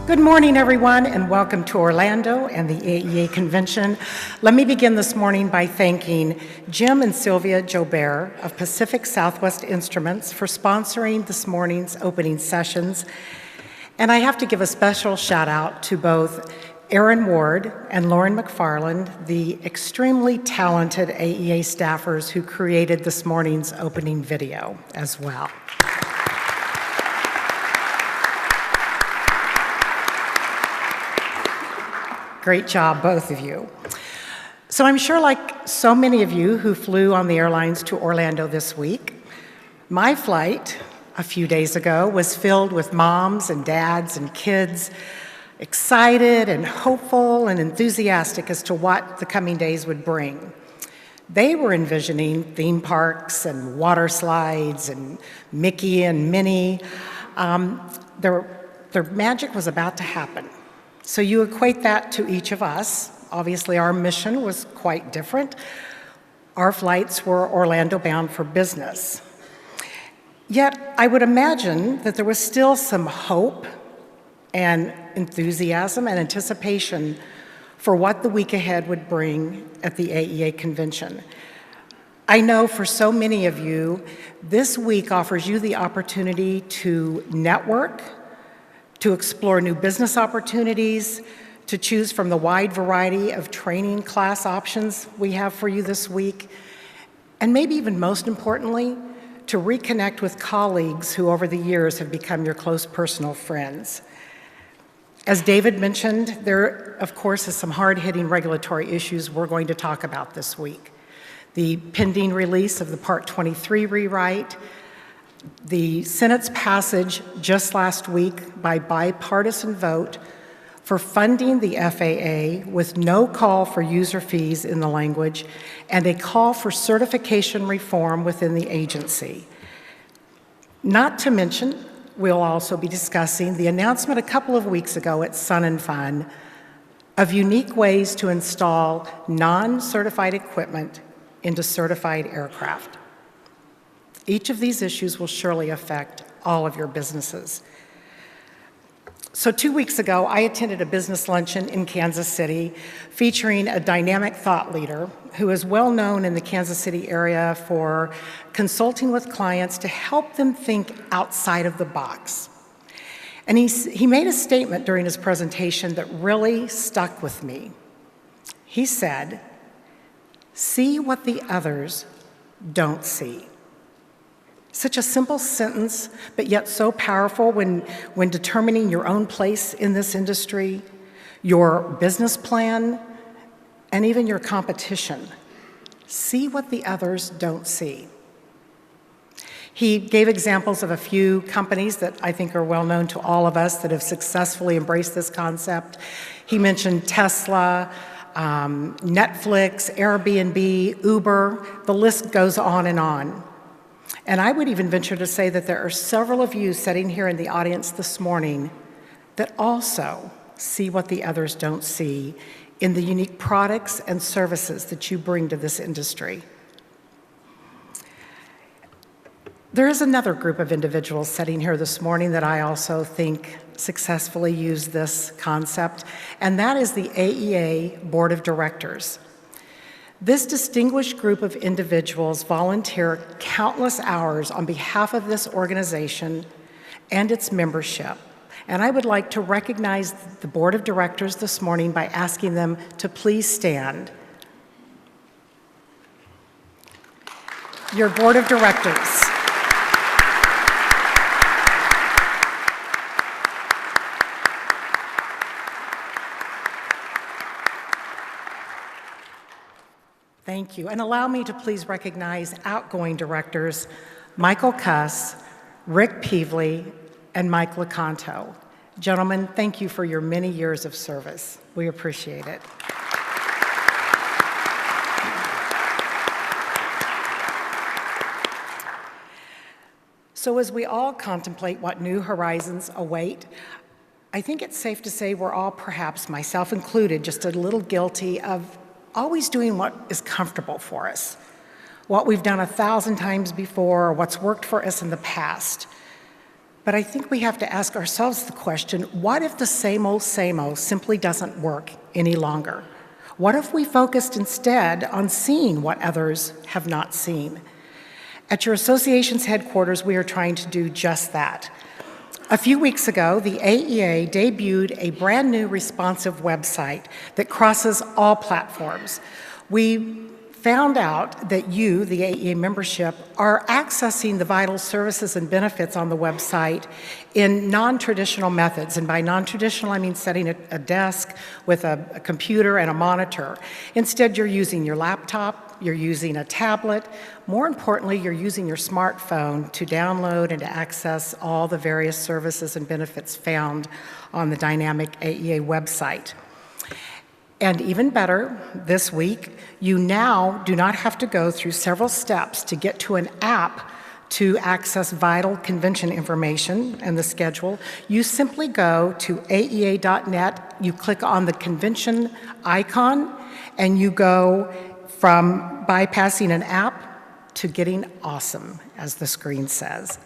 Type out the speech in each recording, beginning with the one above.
Good morning, everyone, and welcome to Orlando and the AEA convention. Let me begin this morning by thanking Jim and Sylvia Jobert of Pacific Southwest Instruments for sponsoring this morning's opening sessions. And I have to give a special shout out to both Aaron Ward and Lauren McFarland, the extremely talented AEA staffers who created this morning's opening video as well. Great job, both of you. So I'm sure, like so many of you who flew on the airlines to Orlando this week, my flight a few days ago was filled with moms and dads and kids, excited and hopeful and enthusiastic as to what the coming days would bring. They were envisioning theme parks and water slides and Mickey and Minnie. Their magic was about to happen. So you equate that to each of us. Obviously, our mission was quite different. Our flights were Orlando bound for business. Yet, I would imagine that there was still some hope and enthusiasm and anticipation for what the week ahead would bring at the AEA convention. I know for so many of you, this week offers you the opportunity to network, to explore new business opportunities, to choose from the wide variety of training class options we have for you this week, and maybe even most importantly, to reconnect with colleagues who over the years have become your close personal friends. As David mentioned, there, of course, is some hard-hitting regulatory issues we're going to talk about this week. The pending release of the Part 23 rewrite, the Senate's passage just last week by bipartisan vote for funding the FAA with no call for user fees in the language and a call for certification reform within the agency. Not to mention, we'll also be discussing the announcement a couple of weeks ago at Sun and Fun of unique ways to install non-certified equipment into certified aircraft. Each of these issues will surely affect all of your businesses. So 2 weeks ago, I attended a business luncheon in Kansas City featuring a dynamic thought leader who is well known in the Kansas City area for consulting with clients to help them think outside of the box. And he made a statement during his presentation that really stuck with me. He said, "See what the others don't see." Such a simple sentence, but yet so powerful when determining your own place in this industry, your business plan, and even your competition. See what the others don't see. He gave examples of a few companies that I think are well known to all of us that have successfully embraced this concept. He mentioned Tesla, Netflix, Airbnb, Uber, the list goes on and on. And I would even venture to say that there are several of you sitting here in the audience this morning that also see what the others don't see in the unique products and services that you bring to this industry. There is another group of individuals sitting here this morning that I also think successfully use this concept, and that is the AEA Board of Directors. This distinguished group of individuals volunteer countless hours on behalf of this organization and its membership. And I would like to recognize the Board of Directors this morning by asking them to please stand. Your Board of Directors. Thank you. And allow me to please recognize outgoing directors, Michael Cuss, Rick Peevely, and Mike LeConto. Gentlemen, thank you for your many years of service. We appreciate it. So as we all contemplate what new horizons await, I think it's safe to say we're all, perhaps myself included, just a little guilty of always doing what is comfortable for us, what we've done 1,000 times before, or what's worked for us in the past. But I think we have to ask ourselves the question, what if the same old simply doesn't work any longer? What if we focused instead on seeing what others have not seen? At your association's headquarters, we are trying to do just that. A few weeks ago, the AEA debuted a brand new responsive website that crosses all platforms. We found out that you, the AEA membership, are accessing the vital services and benefits on the website in non-traditional methods. And by non-traditional, I mean setting a desk with a computer and a monitor. Instead, you're using your laptop, you're using a tablet. More importantly, you're using your smartphone to download and to access all the various services and benefits found on the dynamic AEA website. And even better, this week, you now do not have to go through several steps to get to an app to access vital convention information and the schedule. You simply go to aea.net, you click on the convention icon, and you go from bypassing an app to getting awesome, as the screen says.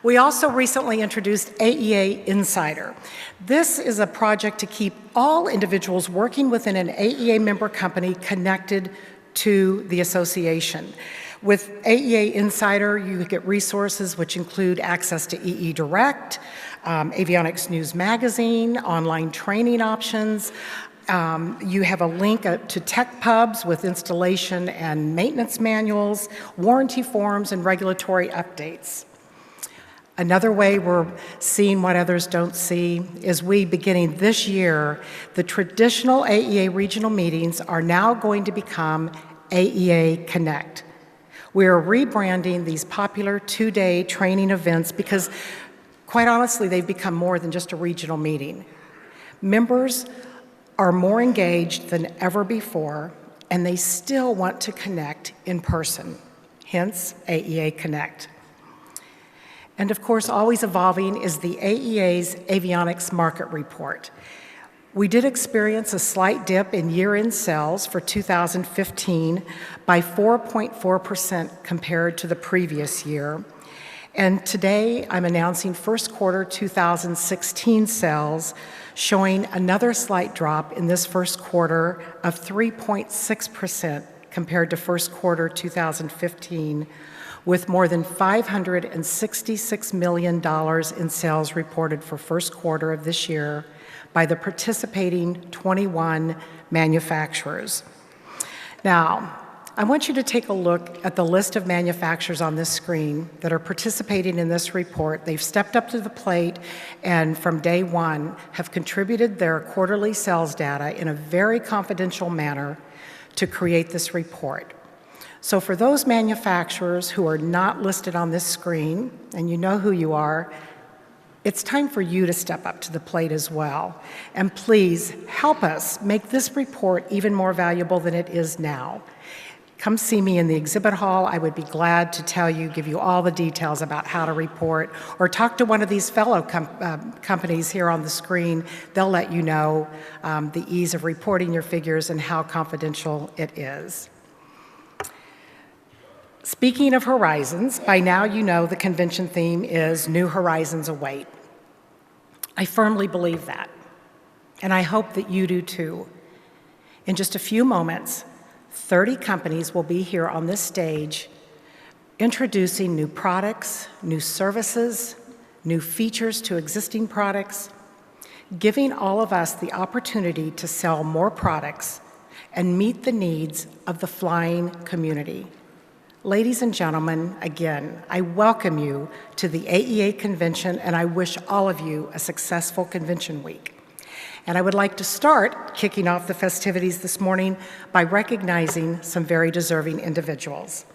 We also recently introduced AEA Insider. This is a project to keep all individuals working within an AEA member company connected to the association. With AEA Insider, you get resources which include access to EE Direct, Avionics News Magazine, online training options. You have a link to tech pubs with installation and maintenance manuals, warranty forms, and regulatory updates. Another way we're seeing what others don't see is beginning this year, the traditional AEA regional meetings are now going to become AEA Connect. We are rebranding these popular two-day training events because, quite honestly, they've become more than just a regional meeting. Members are more engaged than ever before, and they still want to connect in person, hence AEA Connect. And of course, always evolving is the AEA's Avionics Market Report. We did experience a slight dip in year-end sales for 2015 by 4.4% compared to the previous year. And today, I'm announcing first quarter 2016 sales, showing another slight drop in this first quarter of 3.6% compared to first quarter 2015, with more than $566 million in sales reported for first quarter of this year by the participating 21 manufacturers. Now, I want you to take a look at the list of manufacturers on this screen that are participating in this report. They've stepped up to the plate and from day one have contributed their quarterly sales data in a very confidential manner to create this report. So for those manufacturers who are not listed on this screen, and you know who you are, it's time for you to step up to the plate as well. And please help us make this report even more valuable than it is now. Come see me in the exhibit hall. I would be glad to give you all the details about how to report, or talk to one of these fellow companies here on the screen. They'll let you know the ease of reporting your figures and how confidential it is. Speaking of horizons, by now you know the convention theme is New Horizons Await. I firmly believe that, and I hope that you do too. In just a few moments, 30 companies will be here on this stage introducing new products, new services, new features to existing products, giving all of us the opportunity to sell more products and meet the needs of the flying community. Ladies and gentlemen, again, I welcome you to the AEA convention, and I wish all of you a successful convention week. And I would like to start kicking off the festivities this morning by recognizing some very deserving individuals.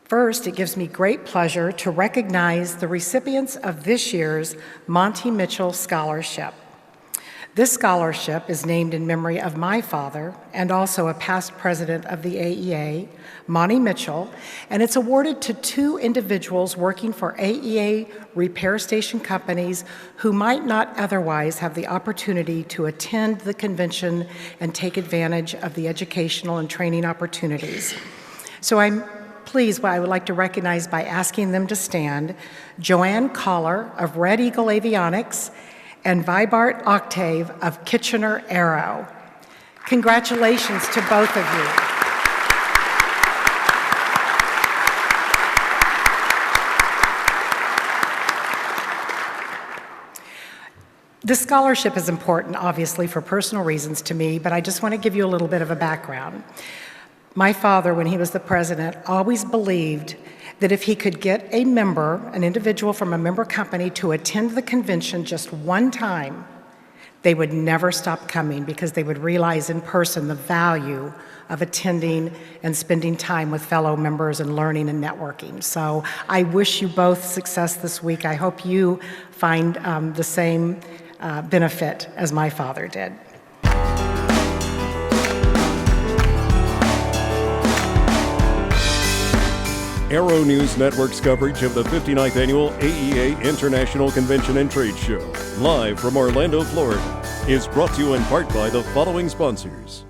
First, it gives me great pleasure to recognize the recipients of this year's Monty Mitchell Scholarship. This scholarship is named in memory of my father and also a past president of the AEA, Monty Mitchell, and it's awarded to two individuals working for AEA repair station companies who might not otherwise have the opportunity to attend the convention and take advantage of the educational and training opportunities. So I'm please, I would like to recognize by asking them to stand Joanne Collar of Red Eagle Avionics and Vibart Octave of Kitchener Aero. Congratulations to both of you. This scholarship is important, obviously, for personal reasons to me, but I just want to give you a little bit of a background. My father, when he was the president, always believed that if he could get a member, an individual from a member company, to attend the convention just one time, they would never stop coming because they would realize in person the value of attending and spending time with fellow members and learning and networking. So I wish you both success this week. I hope you find the same benefit as my father did. Aero-News Network's coverage of the 59th Annual AEA International Convention and Trade Show, live from Orlando, Florida, is brought to you in part by the following sponsors.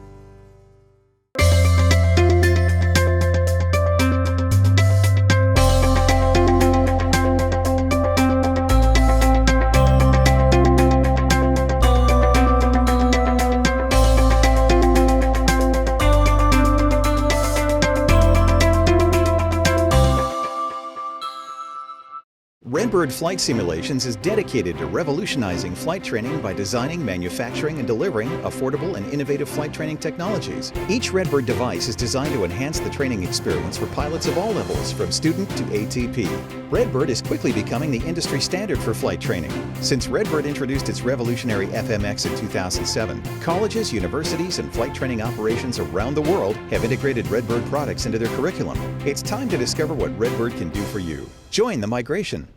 Redbird Flight Simulations is dedicated to revolutionizing flight training by designing, manufacturing, and delivering affordable and innovative flight training technologies. Each Redbird device is designed to enhance the training experience for pilots of all levels, from student to ATP. Redbird is quickly becoming the industry standard for flight training. Since Redbird introduced its revolutionary FMX in 2007, colleges, universities, and flight training operations around the world have integrated Redbird products into their curriculum. It's time to discover what Redbird can do for you. Join the migration.